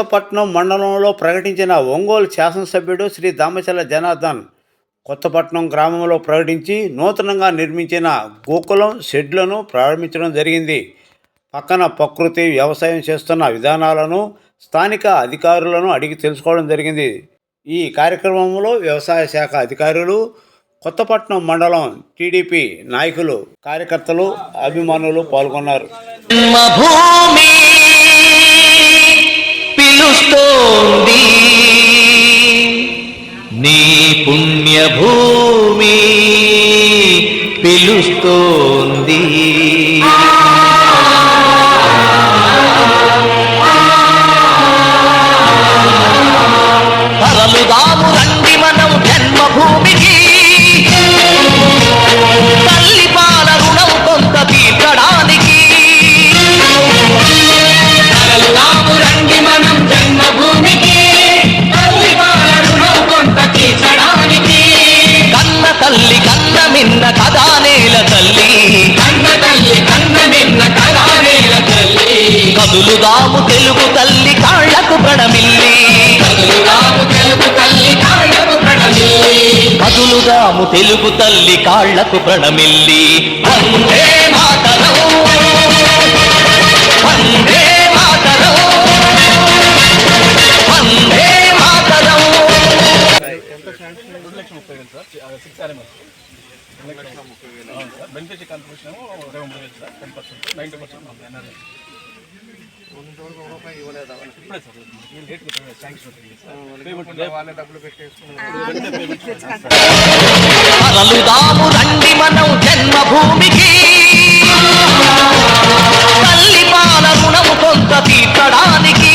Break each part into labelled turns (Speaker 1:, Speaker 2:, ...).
Speaker 1: కొత్తపట్నం మండలంలో ప్రకటించిన ఒంగోలు శాసనసభ్యుడు శ్రీ దామచల జనార్దన్ కొత్తపట్నం గ్రామంలో ప్రకటించి నూతనంగా నిర్మించిన గోకులం షెడ్లను ప్రారంభించడం జరిగింది. పక్కన ప్రకృతి వ్యవసాయం చేస్తున్న విధానాలను స్థానిక అధికారులను అడిగి తెలుసుకోవడం జరిగింది. ఈ కార్యక్రమంలో వ్యవసాయ శాఖ అధికారులు, కొత్తపట్నం మండలం టీడీపీ నాయకులు, కార్యకర్తలు, అభిమానులు పాల్గొన్నారు.
Speaker 2: నీ పుణ్యభూమి పిలుస్తోంది. తరలుదాము రండి మనం జన్మభూమికి, తల్లి పాల రుణం కొంత తీర్చడానికి. తరలుదాము రండి మనం జన్మభూమికి, తల్లి పాల రుణం కొంత తీర్చడానికి. కన్న తల్లి కన్న మిన్న కదా నేల తల్లి, కన్న తల్లి కన్న మిన్న కదా నేల తల్లి. కదులుదాము తెలుగు తల్లి కాళ్లకు ప్రణమిల్లి, కదులుదాము తెలుగు తల్లి కాళ్లకు ప్రణమిల్లి, కదులుదాము తెలుగు తల్లి కాళ్లకు ప్రణమిల్లి. Vande Mataram, Vande Mataram, Vande Mataram.
Speaker 3: Beneficiary contribution 23,000 sir, 10%, 90% ఇప్పుడే సార్ మీరు రేట్ శాంక్షన్ వాళ్ళే డబ్బులు పెట్టేసుకున్నారు.
Speaker 2: తరలుదాము రండి మనం జన్మభూమికి, తల్లి పాల రుణము కొంత తీర్చడానికి.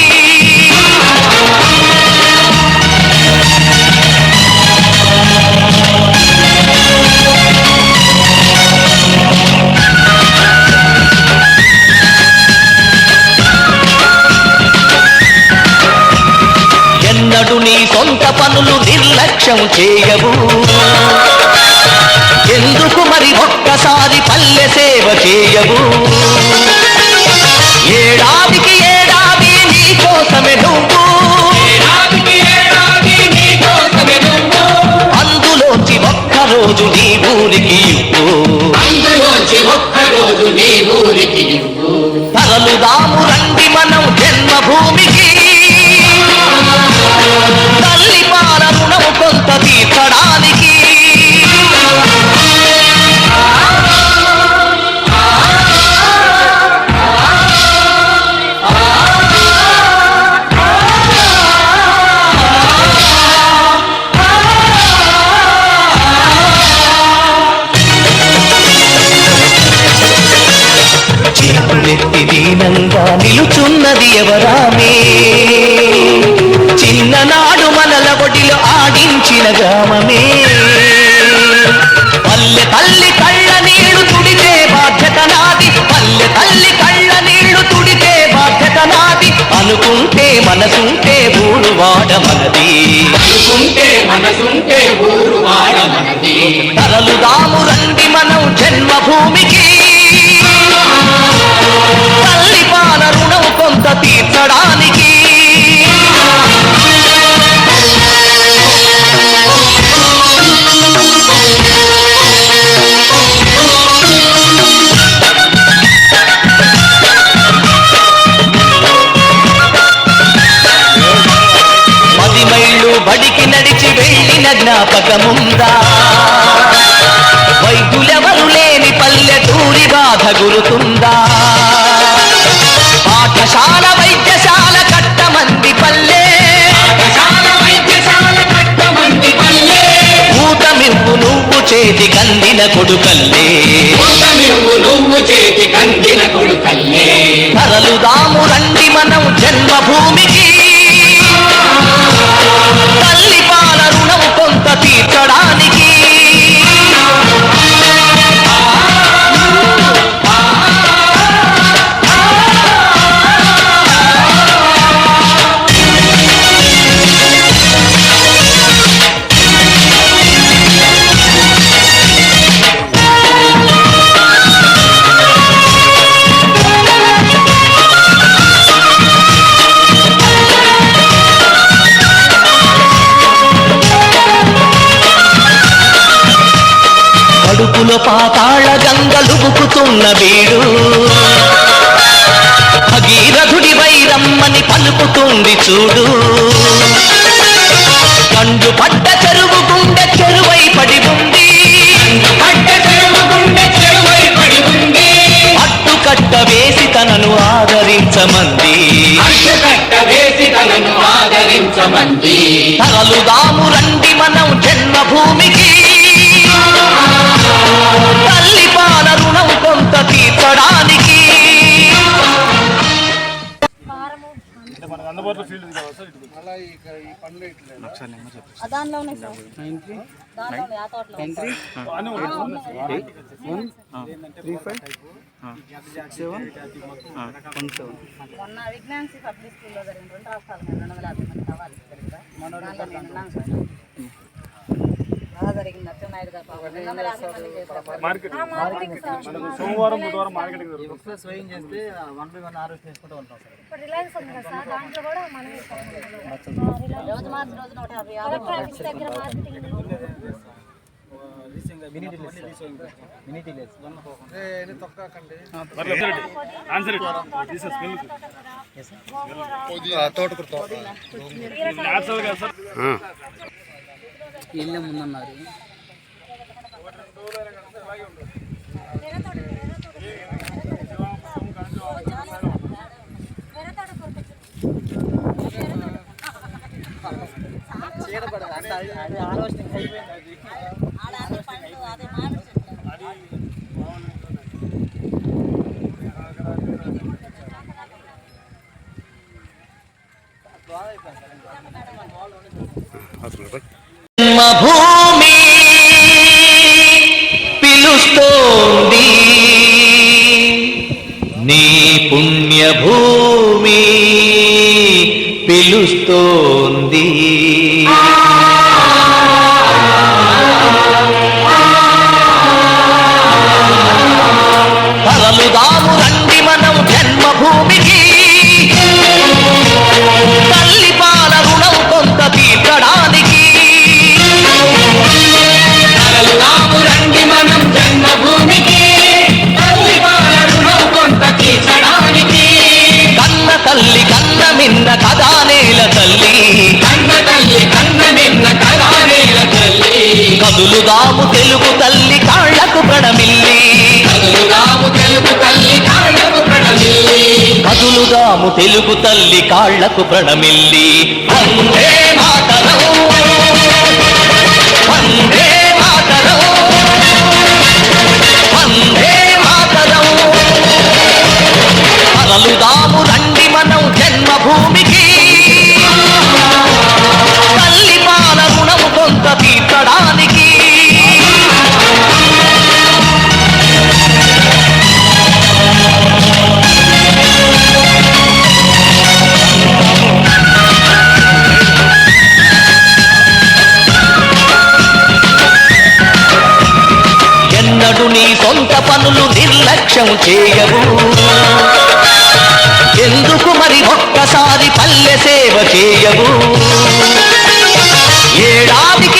Speaker 2: ఎన్నడు నీ సొంత పనులు నిర్లక్ష్యం చేయవు, ఎందుకు మరి ఒక్కసారి పల్లె సేవ చేయవు. ఏడాదికి ఏడాది నీ కోసమే నువ్వు, అందులోంచి ఒక్కరోజు నీ ఊరికి ఇవ్వు, అందులోంచి ఒక్కరోజు నీ ఊరికి ఇవ్వు. తరలుదాము రండి మనం జన్మభూమికి, తల్లి పాల రుణము కొంత తీర్చడానికి. చేతులెత్తి దీనంగా నిలుచున్నది ఎవరామే, చిన్ననాడు మనల ఒడిలో ఆడించిన గ్రామమే. పల్లె తల్లి కళ్ళ నీళ్లు తుడితే బాధ్యత నాది, పల్లె తల్లి కళ్ళ నీళ్లు తుడితే బాధ్యత నాది. అనుకుంటే మనసుంటే ఊరు వాడ మనది, అనుకుంటే మనసుంటే ఊరు వాడ మనది. తరలుదాము రండి మనం జన్మభూమికి, తల్లి పాల రుణం కొంత తీర్చడానికి. బడికి నడిచి వెళ్ళిన జ్ఞాపకముందా, వైద్యులెవరు లేని పల్లెటూరి బాధ గురుతుందా. పాఠశాల వైద్యశాల కట్టమంది పల్లె, ఊతమివ్వు నువ్వు చేతి కందిన కొడుకల్లే, నువ్వు చేతి కందిన కొడుకల్లే. తరలుదాము రండి మనం జన్మభూమికి, తల్లి పాల రుణము కొంత తీర్చడానికి. కడుపులో పాతాళ గంగలుబుకుతున్న వీడు భగీరథుడి వైరమ్మని పలుకుతుంది చూడు కండు పడ్డ చెరువు గుండె చెరువై పడి ఉంది అడ్డుకట్ట వేసి తనను ఆదరించమంది తగలుదాము రండి మనం జన్మభూమికి తల్లి పాల రుణం కొంత తీర్చడానికి
Speaker 3: మనకు అందుబాటులో ఫీల్డ్ కావాలి సార్ ఇటు
Speaker 4: అలా ఈ పండ్లు ఇట్లా
Speaker 5: దానిలో ఉన్నాయి సార్ దానిలో ఉన్నాయి, ఆ తోటలో
Speaker 3: అన్నీ
Speaker 5: మొన్న విజ్ఞాన్సీ పబ్లిక్ స్కూల్లో జరిగిన 2 రాష్ట్రాల మీద 250 మంది కావాలి దానిలో నేను ఉన్నాను సార్. బాగా జరిగింది అచ్చెన్నాయుడు గారు పాపం 250 మంది చేశారు.
Speaker 3: మార్కెట్ మనకు సోమవారం బుధవారం మార్కెటింగ్ జరుగుతుంది.
Speaker 4: స్వయం చేస్తే 1 by 1 హార్వెస్ట్ చేసుకుంటూ ఉంటాం సార్.
Speaker 5: ఇప్పుడు రిలయన్స్ ఉంది కదా సార్, దాంట్లో కూడా మనమే రోజు మార్చి రోజు 150 ఎలక్ట్రానిక్స్ దగ్గర మార్కెటింగ్
Speaker 4: తొక్కకండి
Speaker 3: ఆన్సర్ దిస్ ఇస్ మిల్క్
Speaker 4: తోటకూర
Speaker 3: న్యాచురల్ గా సార్
Speaker 4: ఇల్లే ముందన్నారు చీడపడదు అంటే అది ఆలోచన అయిపోయింది
Speaker 5: ఆడాలి పండ్లు అదే మామిడి చెట్లు
Speaker 2: జన్మభూమి పిలుస్తోంది నీ పుణ్యభూమి పిలుస్తోంది తరలుదాము రండి మనం జన్మభూమికి తల్లి పాల రుణం కొంత తీర్చడానికి తరలుదాము రండి మనం జన్మభూమికి తల్లి పాల రుణం కొంత తీర్చడానికి కన్న తల్లి కన్న మిన్న కదానేల తల్లి కన్న తల్లి కన్న మిన్న కదానేల తల్లి కదులుదాము తెలుగు తల్లి కాళ్లకు ప్రణమిల్లి కదులుదాము తెలుగు తల్లి కాళ్లకు ప్రణమిల్లి కదులుదాము తెలుగు తల్లి కాళ్లకు ప్రణమిల్లి వందే మాతరం వందే మాతరం వందే మాతరం తరలుదాము రండి మనం జన్మభూమికి తల్లి పాల రుణము కొంత తీర్చడానికి ఎన్నడు నీ సొంత పనులు నిర్లక్ష్యం చేయవు ఎందుకు మరి ఒక్కసారి పల్లె సేవ చేయవు ఏడాదికి